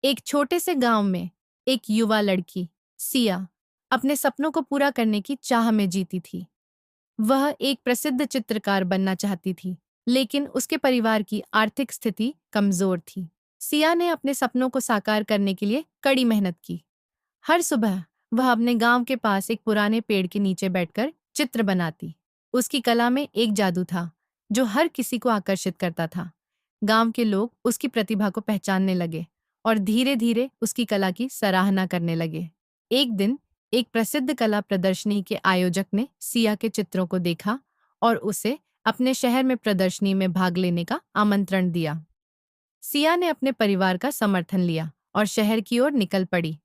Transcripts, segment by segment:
एक छोटे से गांव में एक युवा लड़की सिया अपने सपनों को पूरा करने की चाह में जीती थी। वह एक प्रसिद्ध चित्रकार बनना चाहती थी, लेकिन उसके परिवार की आर्थिक स्थिति कमजोर थी। सिया ने अपने सपनों को साकार करने के लिए कड़ी मेहनत की। हर सुबह वह अपने गांव के पास एक पुराने पेड़ के नीचे बैठकर चित्र बनाती। उसकी कला में एक जादू था जो हर किसी को आकर्षित करता था। गांव के लोग उसकी प्रतिभा को पहचानने लगे और धीरे धीरे उसकी कला की सराहना करने लगे। एक दिन एक प्रसिद्ध कला प्रदर्शनी के आयोजक ने सिया के चित्रों को देखा और उसे अपने शहर में प्रदर्शनी में भाग लेने का आमंत्रण दिया। सिया ने अपने परिवार का समर्थन लिया और शहर की ओर निकल पड़ी।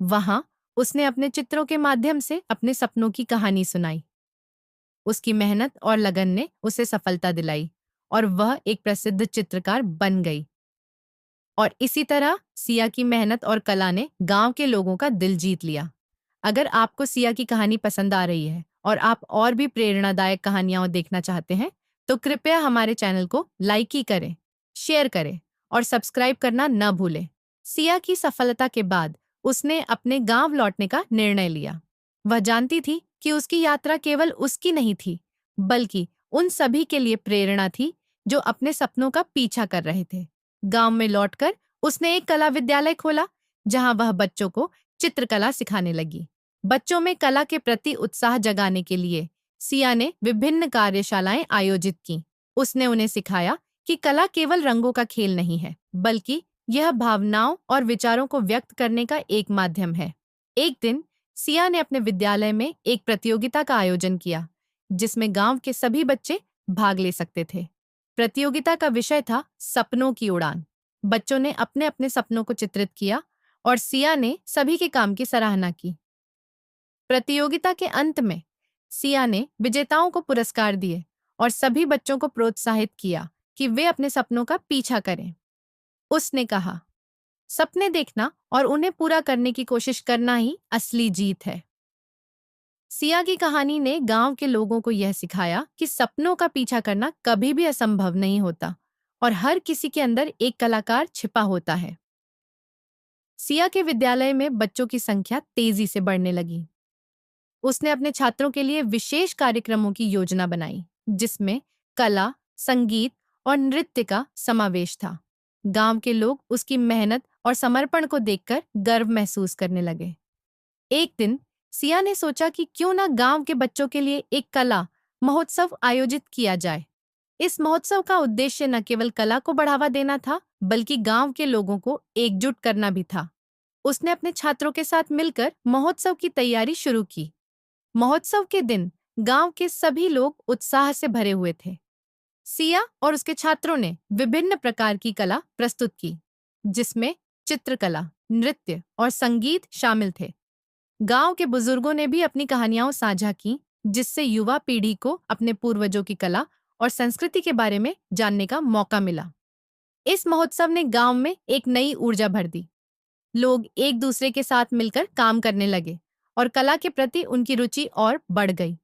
वहां उसने अपने चित्रों के माध्यम से अपने सपनों की कहानी सुनाई। उसकी मेहनत और लगन ने उसे सफलता दिलाई और वह एक प्रसिद्ध चित्रकार बन गई। और इसी तरह सिया की मेहनत और कला ने गांव के लोगों का दिल जीत लिया। अगर आपको सिया की कहानी पसंद आ रही है और आप और भी प्रेरणादायक कहानियां देखना चाहते हैं, तो कृपया हमारे चैनल को लाइक ही करें, शेयर करें और सब्सक्राइब करना न भूलें। सिया की सफलता के बाद उसने अपने गांव लौटने का निर्णय लिया। वह जानती थी कि उसकी यात्रा केवल उसकी नहीं थी, बल्कि उन सभी के लिए प्रेरणा थी जो अपने सपनों का पीछा कर रहे थे। गांव में लौटकर उसने एक कला विद्यालय खोला, जहां वह बच्चों को चित्रकला सिखाने लगी। बच्चों में कला के प्रति उत्साह जगाने के लिए सिया ने विभिन्न कार्यशालाएं आयोजित की। उसने उन्हें सिखाया कि कला केवल रंगों का खेल नहीं है, बल्कि यह भावनाओं और विचारों को व्यक्त करने का एक माध्यम है। एक दिन सिया ने अपने विद्यालय में एक प्रतियोगिता का आयोजन किया, जिसमें गांव के सभी बच्चे भाग ले सकते थे। प्रतियोगिता का विषय था सपनों की उड़ान। बच्चों ने अपने अपने सपनों को चित्रित किया और सिया ने सभी के काम की सराहना की। प्रतियोगिता के अंत में सिया ने विजेताओं को पुरस्कार दिए और सभी बच्चों को प्रोत्साहित किया कि वे अपने सपनों का पीछा करें। उसने कहा, सपने देखना और उन्हें पूरा करने की कोशिश करना ही असली जीत है। सिया की कहानी ने गांव के लोगों को यह सिखाया कि सपनों का पीछा करना कभी भी असंभव नहीं होता और हर किसी के अंदर एक कलाकार छिपा होता है। सिया के विद्यालय में बच्चों की संख्या तेजी से बढ़ने लगी। उसने अपने छात्रों के लिए विशेष कार्यक्रमों की योजना बनाई, जिसमें कला, संगीत और नृत्य का समावेश था। गांव के लोग उसकी मेहनत और समर्पण को देखकर गर्व महसूस करने लगे। एक दिन सिया ने सोचा कि क्यों ना गांव के बच्चों के लिए एक कला महोत्सव आयोजित किया जाए। इस महोत्सव का उद्देश्य न केवल कला को बढ़ावा देना था, बल्कि गांव के लोगों को एकजुट करना भी था। उसने अपने छात्रों के साथ मिलकर महोत्सव की तैयारी शुरू की। महोत्सव के दिन गांव के सभी लोग उत्साह से भरे हुए थे। सिया और उसके छात्रों ने विभिन्न प्रकार की कला प्रस्तुत की, जिसमें चित्रकला, नृत्य और संगीत शामिल थे। गांव के बुजुर्गों ने भी अपनी कहानियां साझा की, जिससे युवा पीढ़ी को अपने पूर्वजों की कला और संस्कृति के बारे में जानने का मौका मिला। इस महोत्सव ने गांव में एक नई ऊर्जा भर दी। लोग एक दूसरे के साथ मिलकर काम करने लगे और कला के प्रति उनकी रुचि और बढ़ गई।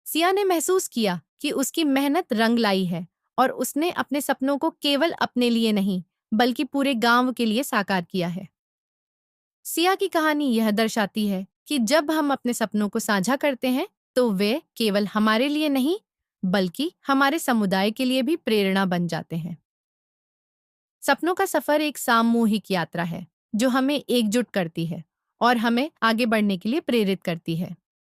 सिया ने महसूस किया कि उसकी मेहनत रंग लाई है और उसने अपने सपनों को केवल अपने लिए नहीं, बल्कि पूरे गांव के लिए साकार किया है। सिया की कहानी यह दर्शाती है कि जब हम अपने सपनों को साझा करते हैं, तो वे केवल हमारे लिए नहीं, बल्कि हमारे समुदाय के लिए भी प्रेरणा बन जाते हैं। सपनों का सफर एक सामूहिक यात्रा है, जो हमें एकजुट करती है और हमें आगे बढ़ने के लिए प्रेरित करती है।